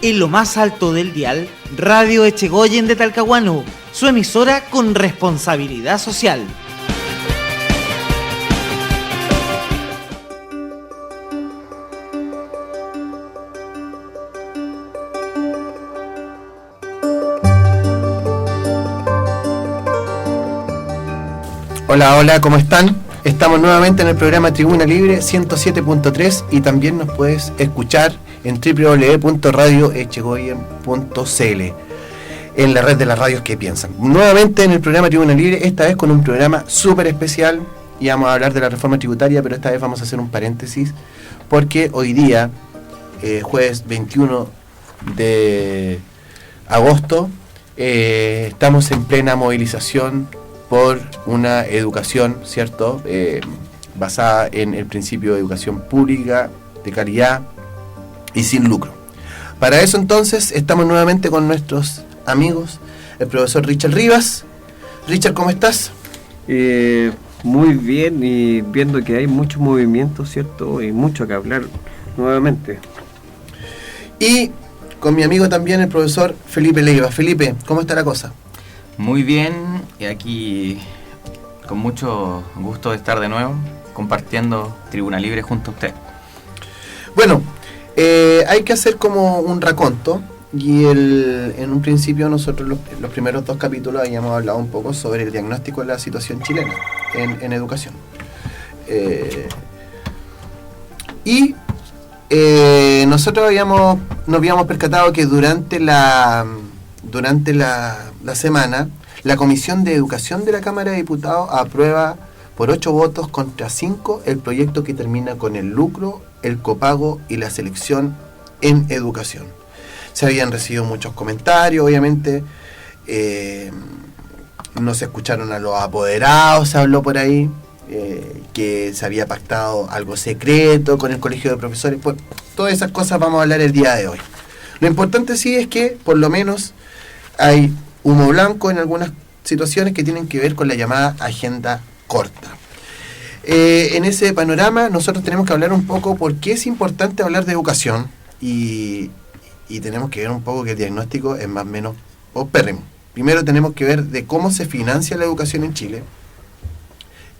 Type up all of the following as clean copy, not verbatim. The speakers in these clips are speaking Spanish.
En lo más alto del dial, Radio Echegoyen de Talcahuano, su emisora con responsabilidad social. Hola, hola, ¿cómo están? Estamos nuevamente en el programa Tribuna Libre 107.3 y también nos puedes escuchar en www.radioechegoyen.cl, en la red de las radios que piensan. Nuevamente en el programa Tribuna Libre, esta vez con un programa súper especial, y vamos a hablar de la reforma tributaria, pero esta vez vamos a hacer un paréntesis, porque hoy día, jueves 21 de agosto, estamos en plena movilización por una educación, ¿cierto?, basada en el principio de educación pública, de calidad y sin lucro. Para eso entonces estamos nuevamente con nuestros amigos, el profesor Richard Rivas. Richard, ¿cómo estás? Muy bien, y viendo que hay mucho movimiento, ¿cierto?, y mucho que hablar nuevamente. Y con mi amigo también, el profesor Felipe Leiva. Felipe, ¿cómo está la cosa? Muy bien, y aquí con mucho gusto de estar de nuevo compartiendo Tribuna Libre junto a usted. Bueno, hay que hacer como un raconto, y en un principio nosotros los primeros 2 capítulos habíamos hablado un poco sobre el diagnóstico de la situación chilena en educación. Nosotros nos habíamos percatado que durante la semana, la Comisión de Educación de la Cámara de Diputados aprueba por 8 votos contra 5 el proyecto que termina con el lucro, el copago y la selección en educación. Se habían recibido muchos comentarios, obviamente, no se escucharon a los apoderados, se habló por ahí, que se había pactado algo secreto con el colegio de profesores. Pues, todas esas cosas vamos a hablar el día de hoy. Lo importante sí es que, por lo menos, hay humo blanco en algunas situaciones que tienen que ver con la llamada agenda corta. En ese panorama nosotros tenemos que hablar un poco por qué es importante hablar de educación, y tenemos que ver un poco que el diagnóstico es más o menos paupérrimo. Primero tenemos que ver de cómo se financia la educación en Chile.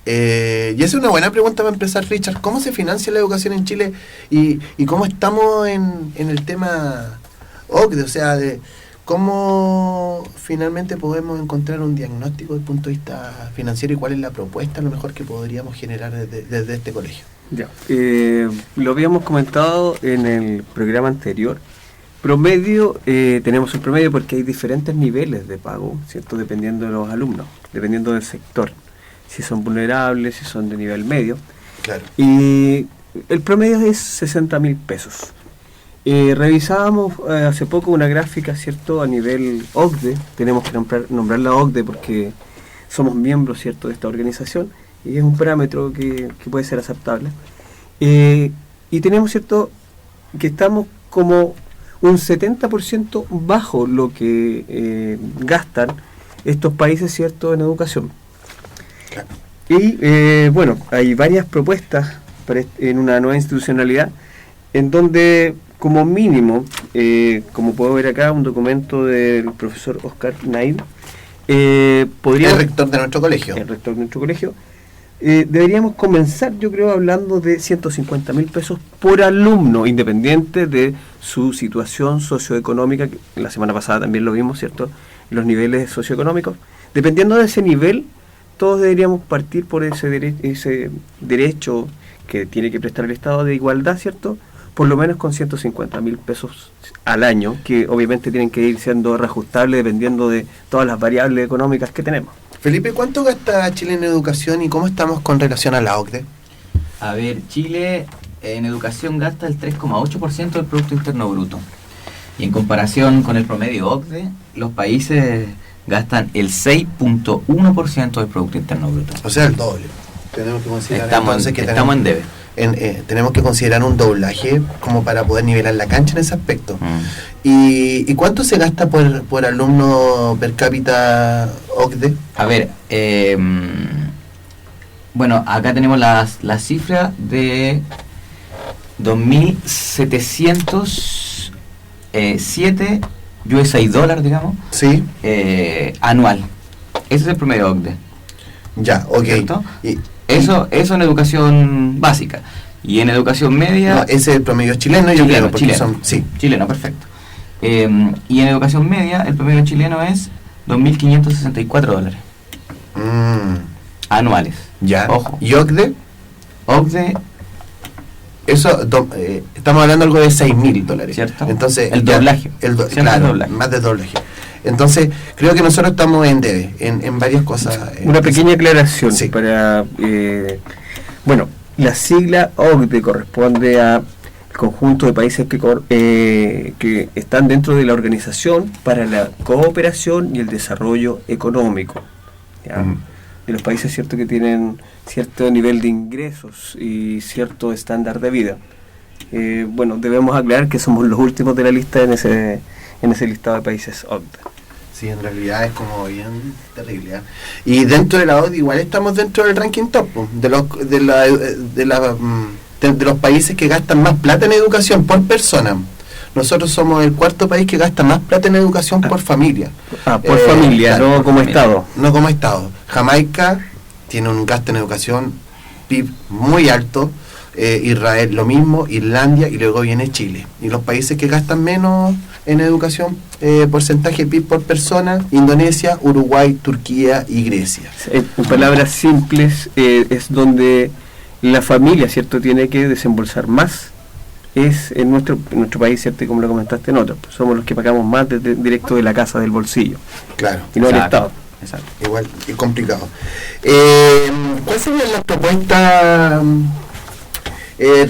Y esa es una buena pregunta para empezar, Richard. ¿Cómo se financia la educación en Chile y cómo estamos en el tema OCDE? O sea, de ¿cómo finalmente podemos encontrar un diagnóstico desde el punto de vista financiero y cuál es la propuesta a lo mejor que podríamos generar desde este colegio? Ya, lo habíamos comentado en el programa anterior. Promedio, tenemos un promedio porque hay diferentes niveles de pago, ¿cierto?, dependiendo de los alumnos, dependiendo del sector, si son vulnerables, si son de nivel medio. Claro. Y el promedio es 60.000 pesos. Revisábamos hace poco una gráfica, ¿cierto?, a nivel OCDE. Tenemos que nombrar la OCDE porque somos miembros, ¿cierto?, de esta organización, y es un parámetro que puede ser aceptable. Y tenemos, ¿cierto?, que estamos como un 70% bajo lo que gastan estos países, ¿cierto?, en educación. Claro. Y bueno, hay varias propuestas en una nueva institucionalidad en donde, como mínimo, como puedo ver acá, un documento del profesor Oscar Naib, el rector de nuestro colegio. Deberíamos comenzar, yo creo, hablando de 150.000 pesos por alumno, independiente de su situación socioeconómica, que la semana pasada también lo vimos, ¿cierto?, los niveles socioeconómicos. Dependiendo de ese nivel, todos deberíamos partir por ese derecho que tiene que prestar el Estado de igualdad, ¿cierto?, por lo menos con 150.000 pesos al año, que obviamente tienen que ir siendo reajustables dependiendo de todas las variables económicas que tenemos. Felipe, ¿cuánto gasta Chile en educación y cómo estamos con relación a la OCDE? A ver, Chile en educación gasta el 3,8% del Producto Interno Bruto. Y en comparación con el promedio OCDE, los países gastan el 6,1% del Producto Interno Bruto. O sea, el doble. Tenemos que considerar estamos en debe. Tenemos que considerar un doblaje como para poder nivelar la cancha en ese aspecto. ¿Y cuánto se gasta por alumno per cápita OCDE? A ver, bueno, acá tenemos las cifras de 2.700 7 USA dólares, digamos, Sí, anual. Ese es el promedio OCDE. ya, ok. ¿Cierto? Y, Eso en educación básica. Y en educación media... no, ese es el promedio chileno, yo creo, porque chileno. son... Sí, Chileno, perfecto. Y en educación media, el promedio chileno es $2.564 anuales. ya. Ojo. ¿Y OCDE? OCDE, Eso, estamos hablando algo de $6.000. ¿Cierto? Entonces, El ya, doblaje. Siempre claro, el doblaje. más del doblaje. Entonces, creo que nosotros estamos en debe, en varias cosas. Una pequeña aclaración Sí. para... bueno, la sigla OCDE corresponde a conjunto de países que están dentro de la Organización para la Cooperación y el Desarrollo Económico, ¿ya? De los países, cierto, que tienen cierto nivel de ingresos y cierto estándar de vida. Bueno, debemos aclarar que somos los últimos de la lista en ese listado de países OCDE. Sí, en realidad es como bien terrible. Y dentro de la OCDE igual estamos dentro del ranking top, po, de los países que gastan más plata en educación por persona. Nosotros somos el cuarto país que gasta más plata en educación por familia. Por familia, claro, no por como familia. Estado. No como Estado. Jamaica tiene un gasto en educación PIB muy alto. Israel lo mismo, Islandia, y luego viene Chile. Y los países que gastan menos en educación, porcentaje PIB por persona: Indonesia, Uruguay, Turquía y Grecia. En palabras simples, es donde la familia, cierto, tiene que desembolsar más. Es en nuestro país, cierto, y como lo comentaste en otros, pues somos los que pagamos más directo de la casa, del bolsillo, Claro, y no el Exacto. Estado. Exacto. igual es complicado. ¿Cuál sería la propuesta,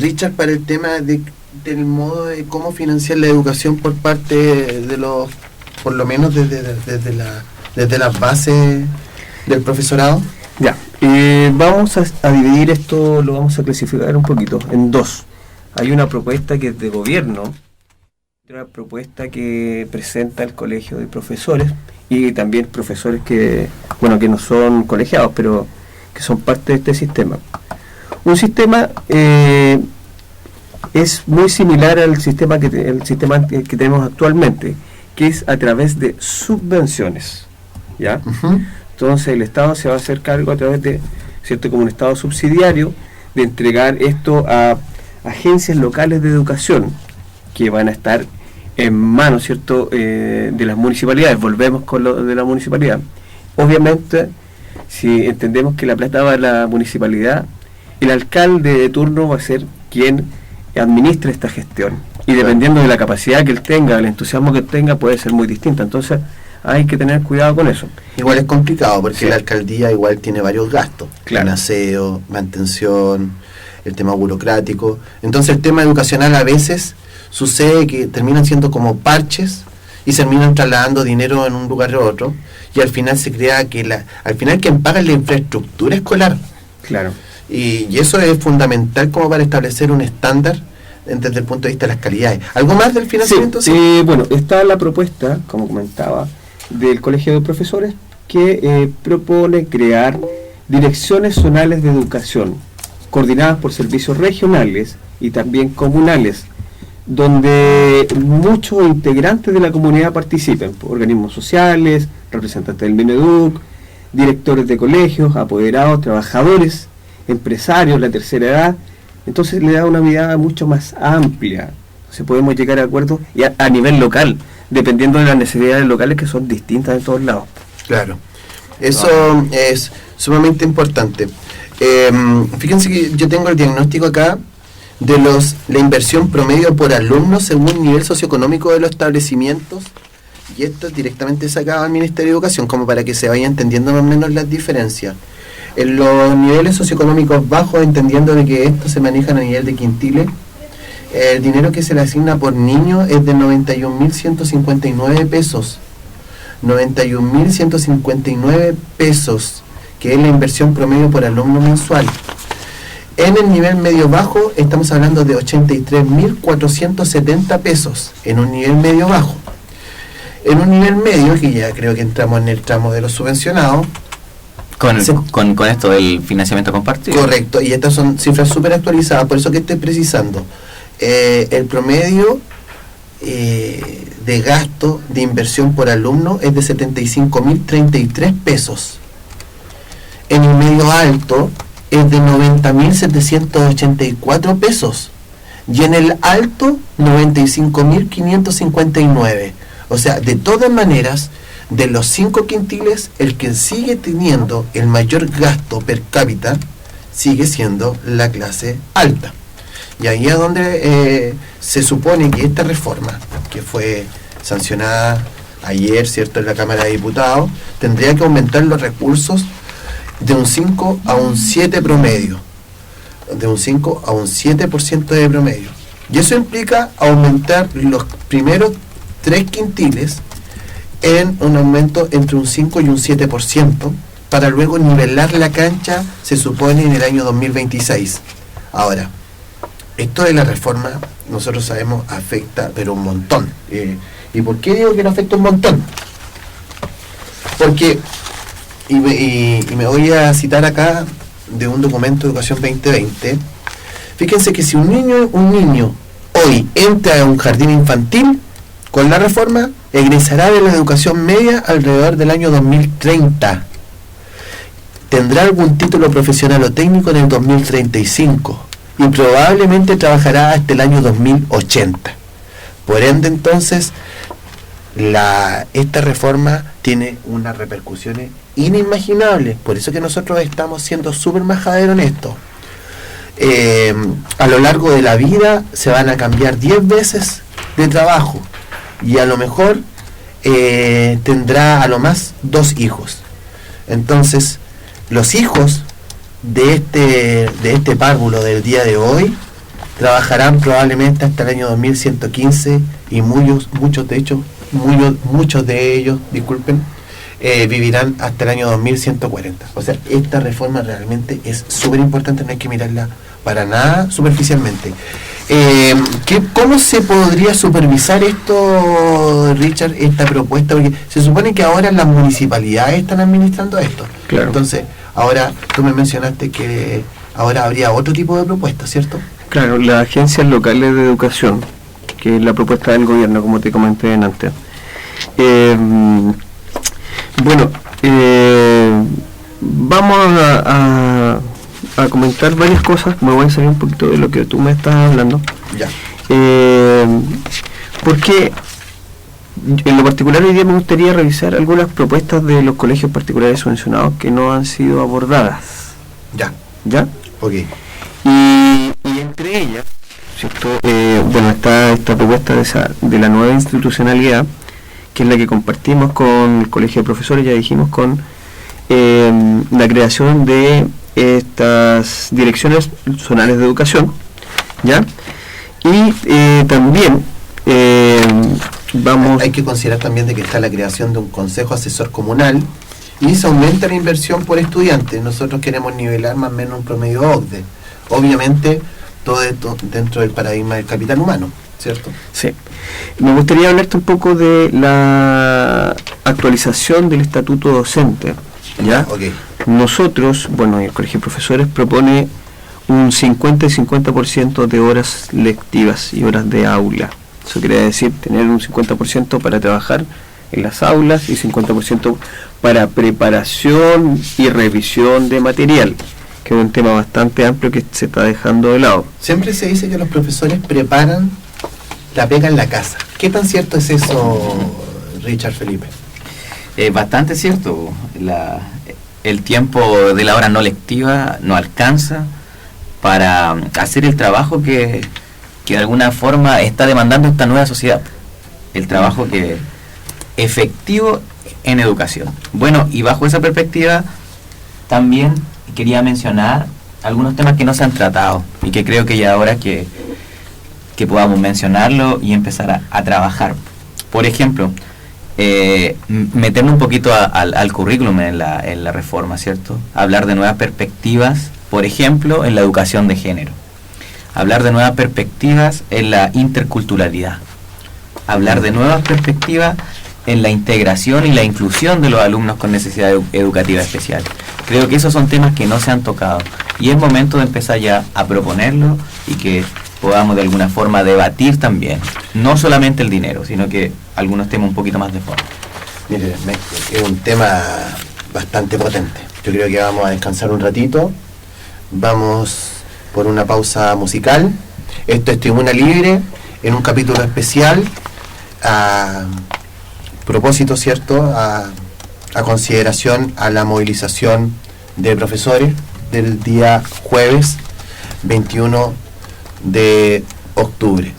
Richard, para el tema del modo de cómo financiar la educación por parte de los, por lo menos desde las bases del profesorado? Ya, vamos a dividir esto, lo vamos a clasificar un poquito en dos. Hay una propuesta que es de gobierno, otra propuesta que presenta el Colegio de Profesores y también profesores que no son colegiados, pero que son parte de este sistema. Un sistema es muy similar al sistema que tenemos actualmente, que es a través de subvenciones, ¿ya? Ujú. Entonces el Estado se va a hacer cargo a través de, cierto, como un Estado subsidiario, de entregar esto a agencias locales de educación que van a estar en manos, cierto, de las municipalidades. Volvemos con lo de la municipalidad. Obviamente, si entendemos que la plata va a la municipalidad, el alcalde de turno va a ser quien administre esta gestión. Y dependiendo de la capacidad que él tenga, el entusiasmo que él tenga, puede ser muy distinta. Entonces, hay que tener cuidado con eso. Igual es complicado porque Sí. la alcaldía igual tiene varios gastos, Claro. en aseo, mantención, el tema burocrático. Entonces el tema educacional a veces sucede que terminan siendo como parches y se terminan trasladando dinero en un lugar u otro, y al final se crea que al final quien paga es la infraestructura escolar, Claro. y eso es fundamental como para establecer un estándar desde el punto de vista de las calidades. ¿Algo más del financiamiento? Sí, bueno, está la propuesta, como comentaba, del Colegio de Profesores, que propone crear direcciones zonales de educación, coordinadas por servicios regionales y también comunales, donde muchos integrantes de la comunidad participen, organismos sociales, representantes del Mineduc, directores de colegios, apoderados, trabajadores, empresarios, la tercera edad. Entonces le da una mirada mucho más amplia. Entonces podemos llegar a acuerdos y a nivel local, dependiendo de las necesidades locales, que son distintas en todos lados. Claro, eso es sumamente importante. Fíjense que yo tengo el diagnóstico acá de la inversión promedio por alumno según nivel socioeconómico de los establecimientos, y esto es directamente sacado al Ministerio de Educación, como para que se vaya entendiendo más o menos las diferencias. En los niveles socioeconómicos bajos, entendiendo de que estos se manejan a nivel de quintiles, el dinero que se le asigna por niño es de 91.159 pesos. 91.159 pesos, que es la inversión promedio por alumno mensual. En el nivel medio bajo estamos hablando de 83.470 pesos, en un nivel medio bajo. En un nivel medio, que ya creo que entramos en el tramo de los subvencionados. Con Sí. esto del financiamiento compartido. Correcto, y estas son cifras súper actualizadas, por eso que estoy precisando. El promedio de gasto de inversión por alumno es de 75.033 pesos. En el medio alto es de 90.784 pesos. Y en el alto, 95.559. O sea, de todas maneras, de los 5 quintiles, el que sigue teniendo el mayor gasto per cápita sigue siendo la clase alta. Y ahí es donde se supone que esta reforma, que fue sancionada ayer, ¿cierto?, en la Cámara de Diputados, tendría que aumentar los recursos de un 5 a un 7 promedio. De un 5 a un 7% de promedio. Y eso implica aumentar los primeros 3 quintiles en un aumento entre un 5 y un 7%, para luego nivelar la cancha, se supone, en el año 2026. Ahora, esto de la reforma, nosotros sabemos, afecta, pero un montón. ¿Y por qué digo que no afecta un montón? Porque, y me voy a citar acá de un documento de Educación 2020, fíjense que si un niño hoy entra a un jardín infantil, con la reforma, egresará de la educación media alrededor del año 2030. Tendrá algún título profesional o técnico en el 2035 y probablemente trabajará hasta el año 2080. Por ende, entonces, esta reforma tiene unas repercusiones inimaginables. Por eso que nosotros estamos siendo súper majaderos en esto. A lo largo de la vida se van a cambiar 10 veces de trabajo y a lo mejor tendrá a lo más 2 hijos. Entonces, los hijos de este párvulo del día de hoy trabajarán probablemente hasta el año 2115 y muchos de ellos, disculpen, vivirán hasta el año 2140. O sea, esta reforma realmente es súper importante, no hay que mirarla para nada superficialmente. ¿Cómo se podría supervisar esto, Richard, esta propuesta? Porque se supone que ahora las municipalidades están administrando esto. Claro. Entonces, ahora tú me mencionaste que ahora habría otro tipo de propuesta, ¿cierto? Claro, las agencias locales de educación, que es la propuesta del gobierno, como te comenté antes. Vamos a comentar varias cosas. Me voy a salir un poquito de lo que tú me estás hablando. Ya. Porque en lo particular hoy día me gustaría revisar algunas propuestas de los colegios particulares subvencionados que no han sido abordadas. ¿Ya? Ok. Y entre ellas, ¿cierto? Está esta propuesta de la nueva institucionalidad, que es la que compartimos con el Colegio de Profesores, ya dijimos, con la creación de estas direcciones zonales de educación, ¿ya? Y también hay que considerar también de que está la creación de un consejo asesor comunal y se aumenta la inversión por estudiante. Nosotros queremos nivelar más o menos un promedio OCDE. Obviamente, todo esto dentro del paradigma del capital humano, ¿cierto? Sí. Me gustaría hablarte un poco de la actualización del estatuto docente, ¿ya? Okay. Nosotros, el Colegio de Profesores propone un 50 y 50% de horas lectivas y horas de aula. Eso quiere decir tener un 50% para trabajar en las aulas y 50% para preparación y revisión de material, que es un tema bastante amplio que se está dejando de lado. Siempre se dice que los profesores preparan la pega en la casa. ¿Qué tan cierto es eso, Richard Felipe? Bastante cierto. El tiempo de la hora no lectiva no alcanza para hacer el trabajo que de alguna forma está demandando esta nueva sociedad. El trabajo que efectivo en educación. Bueno, y bajo esa perspectiva también quería mencionar algunos temas que no se han tratado y que creo que ya ahora que podamos mencionarlo y empezar a trabajar. Por ejemplo, meternos un poquito al currículum en la reforma, ¿cierto? Hablar de nuevas perspectivas, por ejemplo, en la educación de género. Hablar de nuevas perspectivas en la interculturalidad. Hablar de nuevas perspectivas en la integración y la inclusión de los alumnos con necesidad educativa especial. Creo que esos son temas que no se han tocado y es momento de empezar ya a proponerlo y que podamos de alguna forma debatir también, no solamente el dinero, sino que algunos temas un poquito más de fondo. Mire, es un tema bastante potente. Yo creo que vamos a descansar un ratito, vamos por una pausa musical. Esto es Tribuna Libre, en un capítulo especial, a propósito, ¿cierto?, a consideración a la movilización de profesores del día jueves 21 de octubre.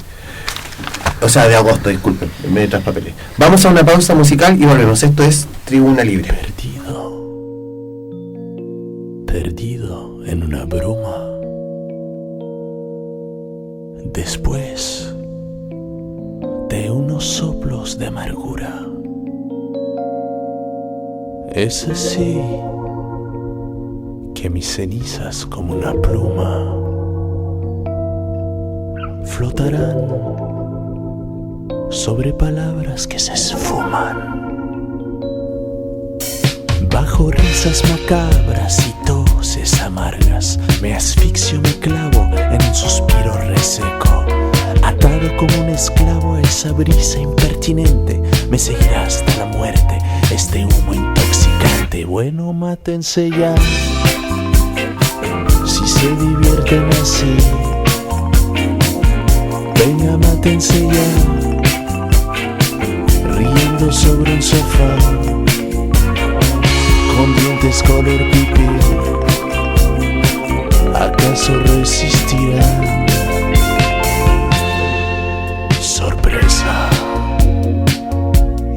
O sea, de agosto, disculpen, me traspapelé. Vamos a una pausa musical y volvemos. Esto es Tribuna Libre. Perdido en una bruma. Después de unos soplos de amargura. Es así que mis cenizas como una pluma flotarán sobre palabras que se esfuman, bajo risas macabras y toses amargas. Me asfixio, me clavo en un suspiro reseco, atado como un esclavo a esa brisa impertinente. Me seguirá hasta la muerte este humo intoxicante. Bueno, mátense ya, si se divierten así. Venga, mátense ya, riendo sobre un sofá, con dientes color pipí. ¿Acaso resistirán? Sorpresa,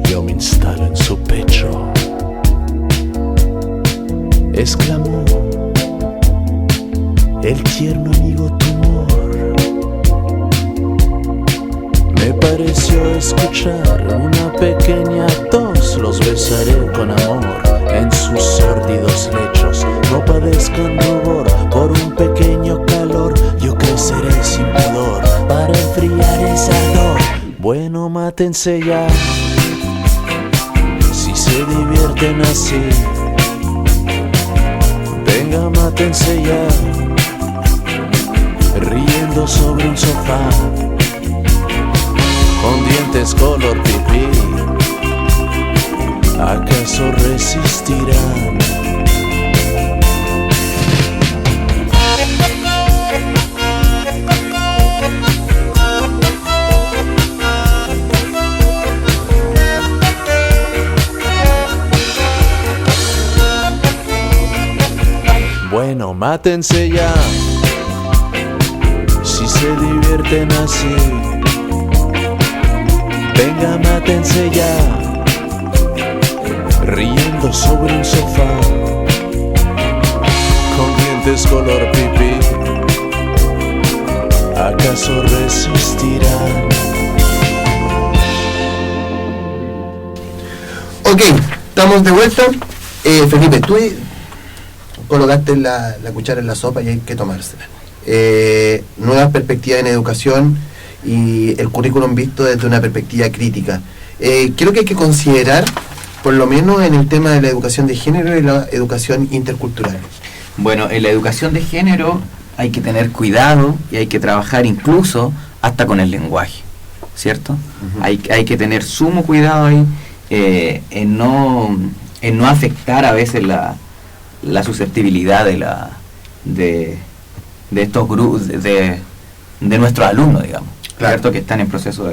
yo me instalo en su pecho. Exclamó el tierno amigo tumor. Me pareció escuchar una pequeña tos. Los besaré con amor en sus sórdidos lechos. No padezcan rubor por un pequeño calor. Yo creceré sin pudor para enfriar esa ardor. Bueno, mátense ya, si se divierten así. Venga, mátense ya, riendo sobre un sofá, con dientes color pipí. ¿Acaso resistirán? Bueno, mátense ya, si se divierten así. Venga, mátense ya, riendo sobre un sofá, con dientes color pipí. ¿Acaso resistirán? Ok, estamos de vuelta. Felipe, tú colocaste la cuchara en la sopa y hay que tomársela. Nuevas perspectivas en educación y el currículum visto desde una perspectiva crítica. Creo que hay que considerar, por lo menos en el tema de la educación de género y la educación intercultural. Bueno, en la educación de género hay que tener cuidado y hay que trabajar incluso hasta con el lenguaje, ¿cierto? Uh-huh. Hay que tener sumo cuidado ahí en no afectar a veces la susceptibilidad de estos grupos, de nuestros alumnos, digamos, claro, ¿cierto? Que están en proceso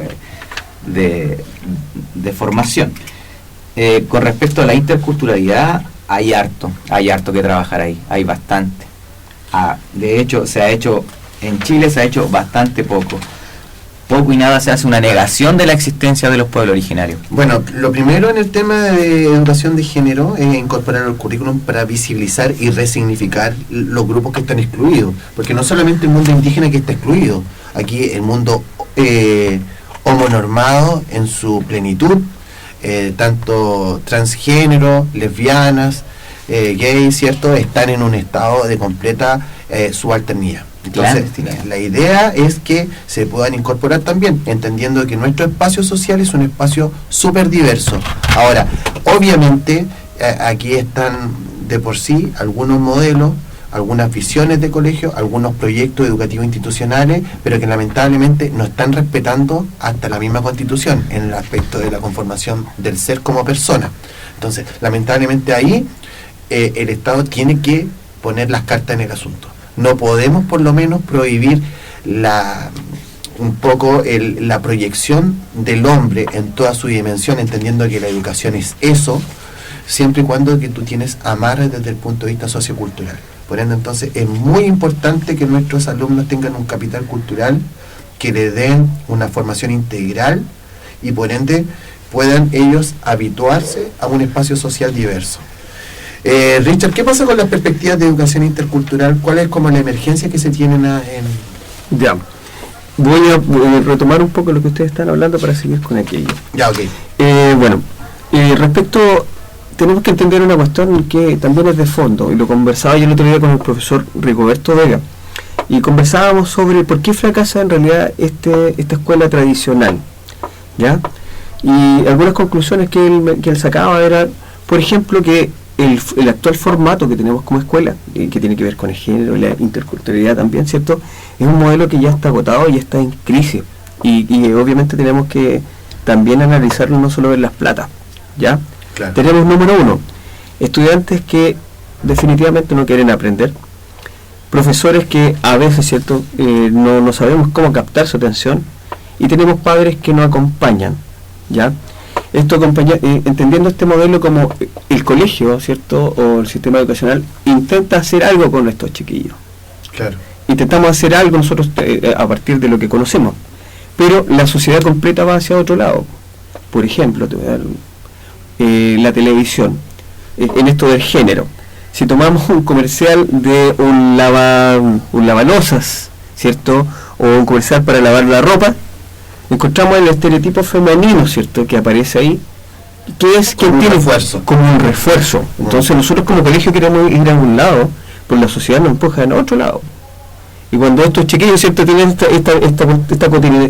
de formación. Con respecto a la interculturalidad, hay harto que trabajar ahí, hay bastante. De hecho, en Chile se ha hecho bastante poco y nada se hace una negación de la existencia de los pueblos originarios. Bueno, lo primero en el tema de educación de género es incorporar al currículum para visibilizar y resignificar los grupos que están excluidos, porque no solamente el mundo indígena que está excluido, aquí el mundo homonormado en su plenitud, tanto transgénero, lesbianas, gays, ¿cierto?, están en un estado de completa subalternidad. Entonces, la idea es que se puedan incorporar también, entendiendo que nuestro espacio social es un espacio súper diverso. Ahora, obviamente, aquí están de por sí algunos modelos, algunas visiones de colegio, algunos proyectos educativos institucionales, pero que lamentablemente no están respetando hasta la misma Constitución en el aspecto de la conformación del ser como persona. Entonces, lamentablemente ahí el Estado tiene que poner las cartas en el asunto. No podemos por lo menos prohibir un poco la proyección del hombre en toda su dimensión, entendiendo que la educación es eso, siempre y cuando que tú tienes amarres desde el punto de vista sociocultural. Por ende, entonces, es muy importante que nuestros alumnos tengan un capital cultural, que le den una formación integral y por ende puedan ellos habituarse a un espacio social diverso. Richard, ¿qué pasa con las perspectivas de educación intercultural? ¿Cuál es como la emergencia que se tienen Ya, voy a retomar un poco lo que ustedes están hablando para seguir con aquello. Ya, ok. Respecto, tenemos que entender una cuestión que también es de fondo, y lo conversaba yo el otro día con el profesor Rigoberto Vega, y conversábamos sobre por qué fracasa en realidad esta escuela tradicional, ¿ya? Y algunas conclusiones que él sacaba era, por ejemplo, que el actual formato que tenemos como escuela, que tiene que ver con el género y la interculturalidad también, ¿cierto? Es un modelo que ya está agotado y está en crisis. Y obviamente tenemos que también analizarlo, no solo ver las platas, ¿ya? Claro. Tenemos número 1, estudiantes que definitivamente no quieren aprender, profesores que a veces, ¿cierto?, no sabemos cómo captar su atención, y tenemos padres que no acompañan, ¿ya? Esto entendiendo este modelo como el colegio, ¿cierto?, o el sistema educacional intenta hacer algo con estos chiquillos. Claro. Intentamos hacer algo nosotros a partir de lo que conocemos, pero la sociedad completa va hacia otro lado. Por ejemplo, te voy a dar la televisión, en esto del género. Si tomamos un comercial de un lavalosas, ¿cierto?, o un comercial para lavar la ropa, encontramos el estereotipo femenino, ¿cierto?, que aparece ahí, que es quien tiene refuerzo. Como un refuerzo. Entonces nosotros como colegio queremos ir a un lado, pero la sociedad nos empuja a otro lado. Y cuando estos chiquillos, ¿cierto?, tienen esta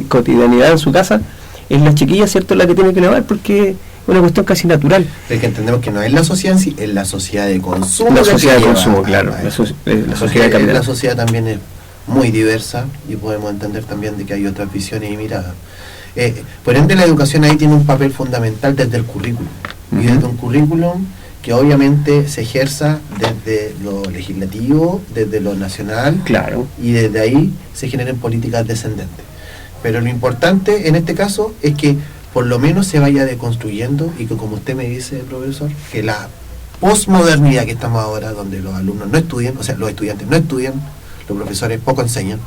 cotidianidad en su casa, es la chiquilla, ¿cierto?, la que tiene que lavar, porque es una cuestión casi natural. Es que entendemos que no es la sociedad en sí, es la sociedad de consumo. La sociedad de consumo, claro. La sociedad de capital. La sociedad también es muy diversa y podemos entender también de que hay otras visiones y miradas. Por ende, la educación ahí tiene un papel fundamental desde el currículum. Y desde un currículum que obviamente se ejerza desde lo legislativo, desde lo nacional, Claro. y desde ahí se generen políticas descendentes. Pero lo importante en este caso es que por lo menos se vaya deconstruyendo y que, como usted me dice, profesor, que la posmodernidad que estamos ahora, donde los alumnos no estudian, o sea, los estudiantes no estudian, los profesores poco enseñan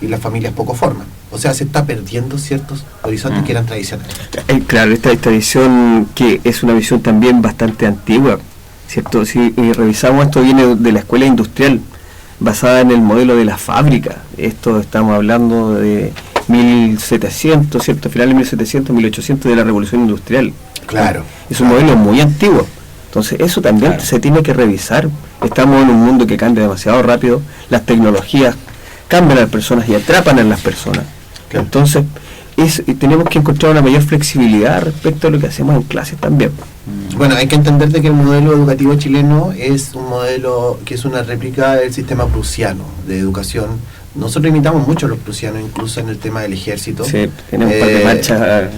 y las familias poco forman. O sea, se está perdiendo ciertos horizontes que eran tradicionales. Claro, esta visión, que es una visión también bastante antigua, ¿cierto? Si revisamos, esto viene de la escuela industrial, basada en el modelo de la fábrica. Esto estamos hablando de 1700, ¿cierto? Finales de 1700, 1800, de la revolución industrial. Claro. Es un modelo muy antiguo. Entonces eso también se tiene que revisar. Estamos en un mundo que cambia demasiado rápido. Las tecnologías cambian a las personas y atrapan a las personas. Claro. Entonces tenemos que encontrar una mayor flexibilidad respecto a lo que hacemos en clases también. Bueno, hay que entender de que el modelo educativo chileno es un modelo que es una réplica del sistema prusiano de educación. Nosotros imitamos mucho a los prusianos, incluso en el tema del ejército. Sí, tenemos un par de marchas.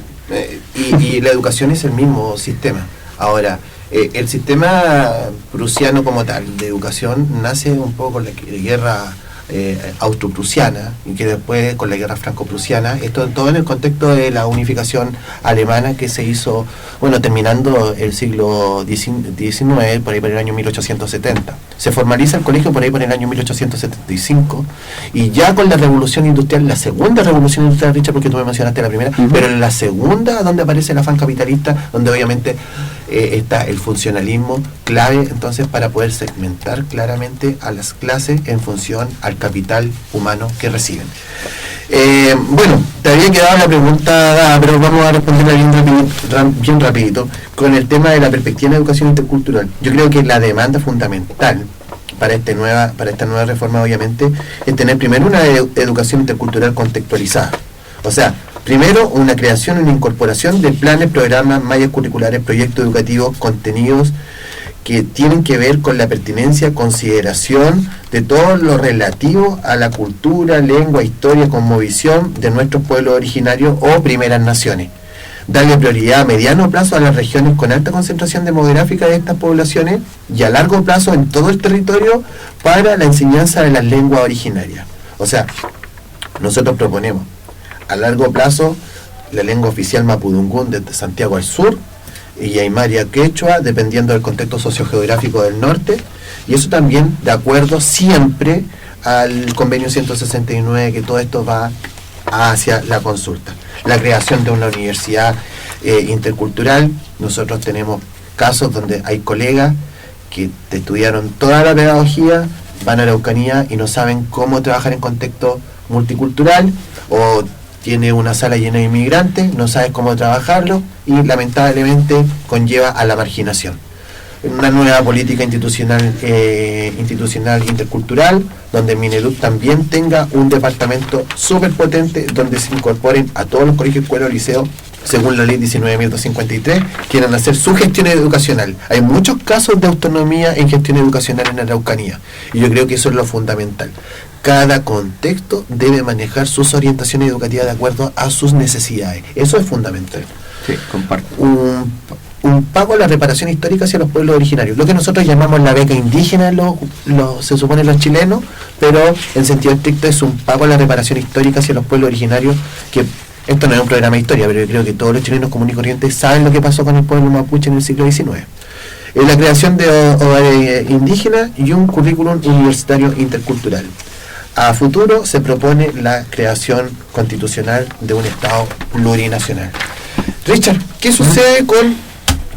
Y la educación es el mismo sistema. Ahora, el sistema prusiano como tal de educación nace un poco con la guerra austro-prusiana, y que después con la guerra franco-prusiana, esto todo en el contexto de la unificación alemana que se hizo, bueno, terminando el siglo XIX, por ahí por el año 1870. Se formaliza el colegio por ahí por el año 1875, y ya con la revolución industrial, la segunda revolución industrial, Richard, porque tú me mencionaste la primera, pero en la segunda, donde aparece el afán capitalista, donde obviamente está el funcionalismo clave, entonces, para poder segmentar claramente a las clases en función al capital humano que reciben. Bueno, te había quedado la pregunta, pero vamos a responderla bien rapidito, con el tema de la perspectiva en la educación intercultural. Yo creo que la demanda fundamental para esta nueva reforma, obviamente, es tener primero una educación intercultural contextualizada. O sea, primero, una creación, una incorporación de planes, programas, mallas curriculares, proyectos educativos, contenidos que tienen que ver con la pertinencia, consideración de todo lo relativo a la cultura, lengua, historia, cosmovisión de nuestros pueblos originarios o primeras naciones. Darle prioridad a mediano plazo a las regiones con alta concentración demográfica de estas poblaciones y a largo plazo en todo el territorio para la enseñanza de las lenguas originarias. O sea, nosotros proponemos a largo plazo la lengua oficial mapudungún desde Santiago al sur y Aymara quechua, dependiendo del contexto sociogeográfico del norte, y eso también de acuerdo siempre al convenio 169, que todo esto va hacia la consulta. La creación de una universidad intercultural. Nosotros tenemos casos donde hay colegas que estudiaron toda la pedagogía, van a la Araucanía y no saben cómo trabajar en contexto multicultural, o tiene una sala llena de inmigrantes, no sabes cómo trabajarlo y lamentablemente conlleva a la marginación. Una nueva política institucional intercultural, donde Mineduc también tenga un departamento súper potente, donde se incorporen a todos los colegios, escuelas, liceos, según la ley 19.253, quieran hacer su gestión educacional. Hay muchos casos de autonomía en gestión educacional en la Araucanía, y yo creo que eso es lo fundamental. Cada contexto debe manejar sus orientaciones educativas de acuerdo a sus necesidades. Eso es fundamental. Sí, comparto. Un pago a la reparación histórica hacia los pueblos originarios, lo que nosotros llamamos la beca indígena, se supone los chilenos, pero en sentido estricto es un pago a la reparación histórica hacia los pueblos originarios, que esto no es un programa de historia, pero yo creo que todos los chilenos comunes y corrientes saben lo que pasó con el pueblo mapuche en el siglo XIX. La creación de hogares indígenas y un currículum universitario intercultural. A futuro se propone la creación constitucional de un Estado plurinacional. Richard, ¿qué sucede con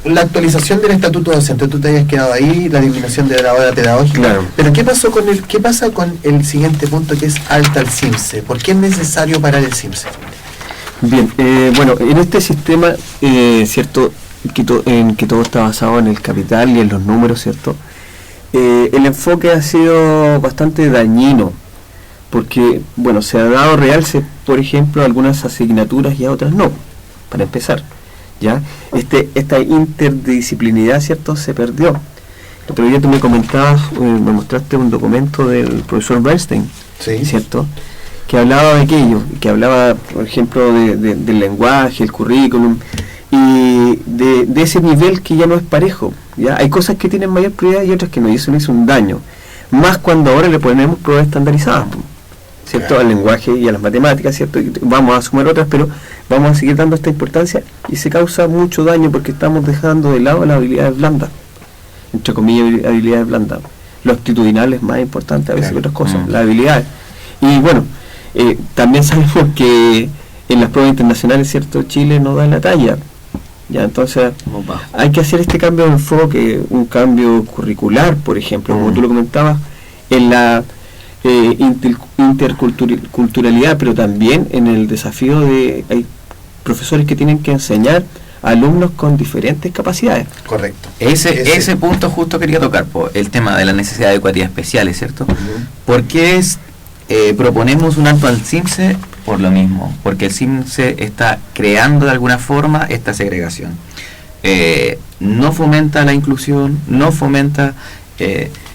la actualización del estatuto docente? Tú te habías quedado ahí, la disminución de la hora pedagógica. Claro. Pero ¿qué pasa con el siguiente punto, que es alta al CIMSE? ¿Por qué es necesario parar el CIMSE? Bien, bueno, en este sistema, cierto, en que todo está basado en el capital y en los números, cierto, el enfoque ha sido bastante dañino, porque, bueno, se ha dado realce, por ejemplo, a algunas asignaturas y a otras no, para empezar, ¿ya? Esta interdisciplinidad, cierto, se perdió. El otro día tú me comentabas, me mostraste un documento del profesor Bernstein, Sí. ¿cierto?, que hablaba de aquello, que hablaba, por ejemplo, del lenguaje, el currículum, y de ese nivel que ya no es parejo, ¿ya? Hay cosas que tienen mayor prioridad y otras que no, y eso le hizo un daño, más cuando ahora le ponemos pruebas estandarizadas, ¿cierto?, Claro. al lenguaje y a las matemáticas, ¿cierto?, y vamos a sumar otras, pero vamos a seguir dando esta importancia, y se causa mucho daño porque estamos dejando de lado las habilidades blandas, entre comillas, habilidades blandas. Lo actitudinal es más importante a veces Claro. que otras cosas, las habilidades. Y bueno, también sabemos que en las pruebas internacionales, cierto, Chile no da la talla, ya, entonces hay que hacer este cambio de enfoque, un cambio curricular, por ejemplo, como tú lo comentabas, en la interculturalidad, pero también en el desafío de hay profesores que tienen que enseñar a alumnos con diferentes capacidades. Correcto. Ese punto justo quería tocar, el tema de la necesidad de educativas especiales, ¿cierto? ¿Por qué proponemos un alto al CIMSE? Por lo mismo, porque el CIMSE está creando de alguna forma esta segregación. No fomenta la inclusión, no fomenta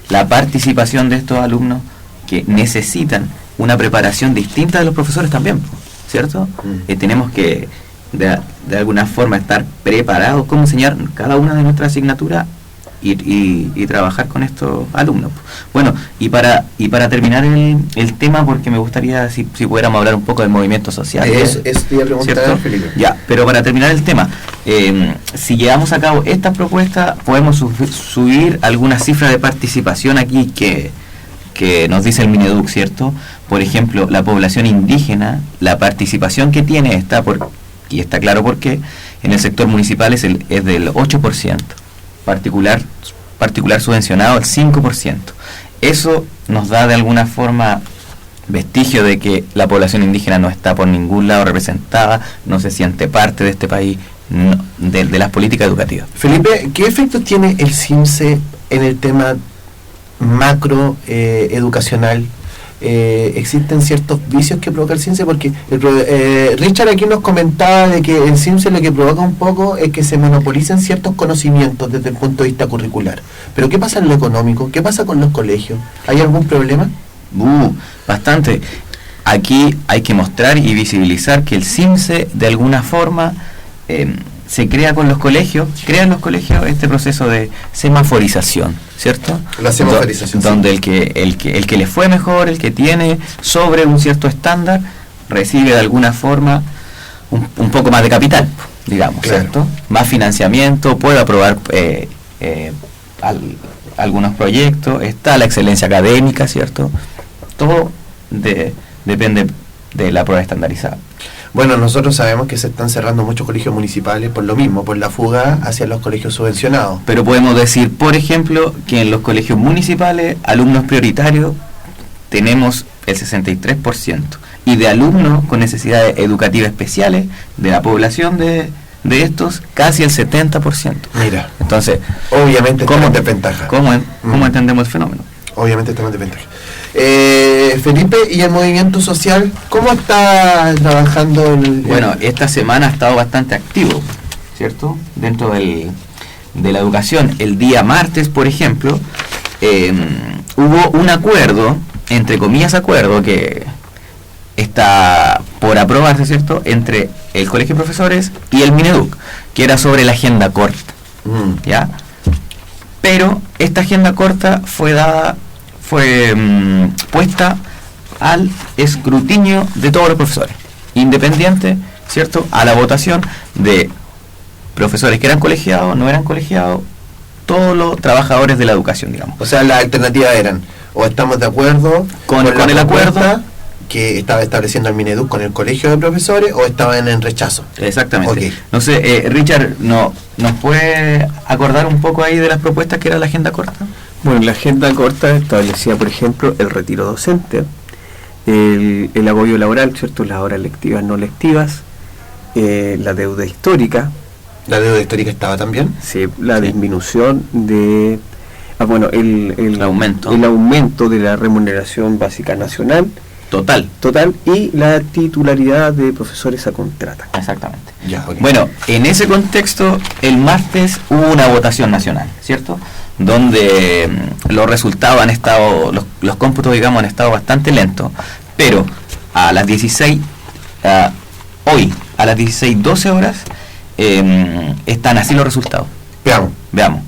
la participación de estos alumnos que necesitan una preparación distinta de los profesores también, ¿cierto? Tenemos que de alguna forma estar preparados, cómo enseñar cada una de nuestras asignaturas y trabajar con estos alumnos. Bueno, y para terminar el tema, porque me gustaría si pudiéramos hablar un poco del movimiento social. Eso te iba a preguntar, ¿cierto? Felipe. Ya, pero para terminar el tema, si llevamos a cabo estas propuestas, podemos subir algunas cifras de participación aquí que nos dice el Mineduc, ¿cierto? Por ejemplo, la población indígena, la participación que tiene y está claro por qué, en el sector municipal es del 8%, particular subvencionado el 5%. Eso nos da de alguna forma vestigio de que la población indígena no está por ningún lado representada, no se siente parte de este país, de las políticas educativas. Felipe, ¿qué efectos tiene el CIMSE en el tema macro educacional? existen ciertos vicios que provoca el CIMSE, porque Richard aquí nos comentaba de que el CIMSE lo que provoca un poco es que se monopolicen ciertos conocimientos desde el punto de vista curricular. Pero ¿qué pasa en lo económico? ¿Qué pasa con los colegios? ¿Hay algún problema? Bastante. Aquí hay que mostrar y visibilizar que el CIMSE de alguna forma se crea en los colegios este proceso de semaforización, ¿cierto? La semaforización. Donde el que le fue mejor, el que tiene sobre un cierto estándar, recibe de alguna forma un poco más de capital, digamos, claro. ¿Cierto? Más financiamiento, puede aprobar algunos proyectos, está la excelencia académica, ¿cierto? Todo depende de la prueba estandarizada. Bueno, nosotros sabemos que se están cerrando muchos colegios municipales por lo mismo, por la fuga hacia los colegios subvencionados. Pero podemos decir, por ejemplo, que en los colegios municipales, alumnos prioritarios, tenemos el 63%. Y de alumnos con necesidades educativas especiales, de la población de estos, casi el 70%. Mira, entonces, obviamente estamos en desventaja. ¿Cómo entendemos el fenómeno? Obviamente estamos en desventaja. Felipe, ¿y el movimiento social? ¿Cómo está trabajando Bueno, esta semana ha estado bastante activo, ¿cierto? Dentro de la educación. El día martes, por ejemplo, hubo un acuerdo, entre comillas acuerdo, que está por aprobarse, ¿cierto?, entre el Colegio de Profesores y el Mineduc, que era sobre la agenda corta, ¿ya? Pero esta agenda corta fue puesta al escrutinio de todos los profesores, independiente, ¿cierto?, a la votación de profesores que eran colegiados, no eran colegiados, todos los trabajadores de la educación, digamos. O sea, las alternativas eran, o estamos de acuerdo con el acuerdo que estaba estableciendo el Mineduc con el Colegio de Profesores, o estaban en rechazo. Exactamente. Okay. No sé, Richard, ¿nos puede acordar un poco ahí de las propuestas que era la agenda corta? Bueno, la agenda corta establecía, por ejemplo, el retiro docente, el agobio laboral, ¿cierto?, las horas lectivas, no lectivas, la deuda histórica. ¿La deuda histórica estaba también? Sí, la disminución de... el aumento de la remuneración básica nacional. Total, y la titularidad de profesores a contrata. Exactamente. Ya, okay. Bueno, en ese contexto, el martes hubo una votación nacional, ¿cierto?, donde los resultados han estado, los cómputos, digamos, han estado bastante lentos, pero a las 16:12 horas, están así los resultados. Veamos.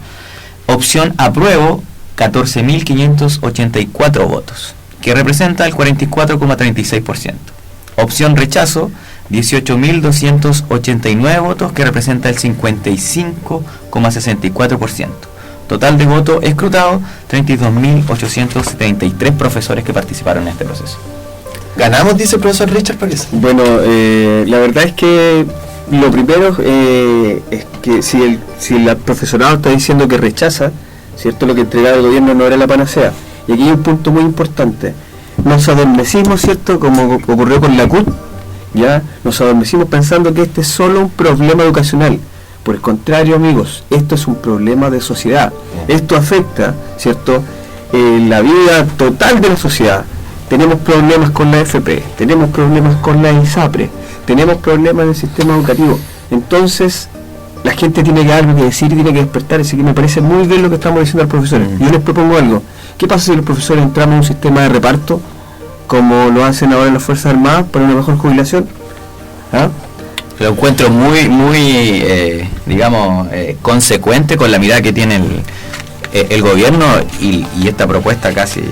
Opción apruebo, 14.584 votos, que representa el 44,36%. Opción rechazo, 18.289 votos, que representa el 55,64%. Total de votos escrutados, 32.873 profesores que participaron en este proceso. ¿Ganamos, dice el profesor Richard, parece? Bueno, la verdad es que lo primero es que si el profesorado está diciendo que rechaza, ¿cierto?, lo que entregaba el gobierno no era la panacea. Y aquí hay un punto muy importante. Nos adormecimos, ¿cierto?, como ocurrió con la CUT, ¿ya? Nos adormecimos pensando que este es solo un problema educacional. Por el contrario, amigos, esto es un problema de sociedad. Esto afecta, ¿cierto?, la vida total de la sociedad. Tenemos problemas con la FP, tenemos problemas con la ISAPRE, tenemos problemas en el sistema educativo. Entonces, la gente tiene que algo que decir y tiene que despertar. Así que me parece muy bien lo que estamos diciendo al profesor. Yo les propongo algo. ¿Qué pasa si los profesores entramos en un sistema de reparto, como lo hacen ahora en las Fuerzas Armadas, para una mejor jubilación? ¿Ah? Lo encuentro muy consecuente con la mirada que tiene el gobierno y esta propuesta casi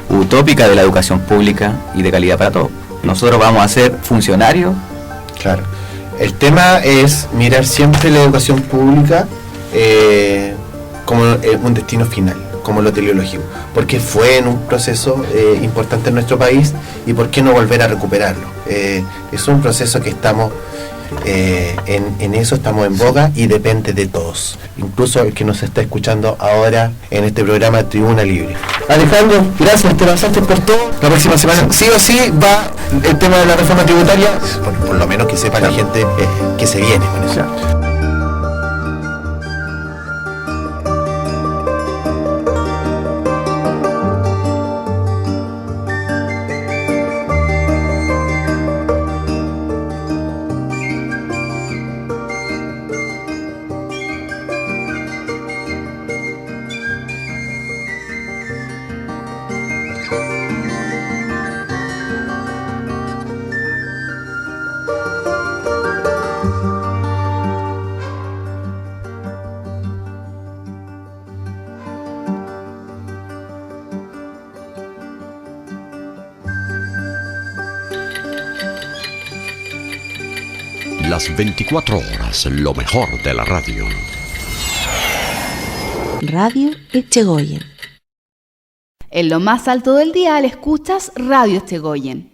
utópica de la educación pública y de calidad para todos. Nosotros vamos a ser funcionarios. Claro. El tema es mirar siempre la educación pública como un destino final, como lo teleológico, porque fue en un proceso importante en nuestro país, y por qué no volver a recuperarlo. Es un proceso que estamos en eso, estamos en boga, y depende de todos, incluso el que nos está escuchando ahora en este programa Tribuna Libre. Alejandro, gracias, te lanzaste por todo. La próxima semana sí o sí va el tema de la reforma tributaria, por lo menos que sepa la gente que se viene con eso. Las 24 horas, lo mejor de la radio. Radio Echegoyen. En lo más alto del dial escuchas Radio Echegoyen,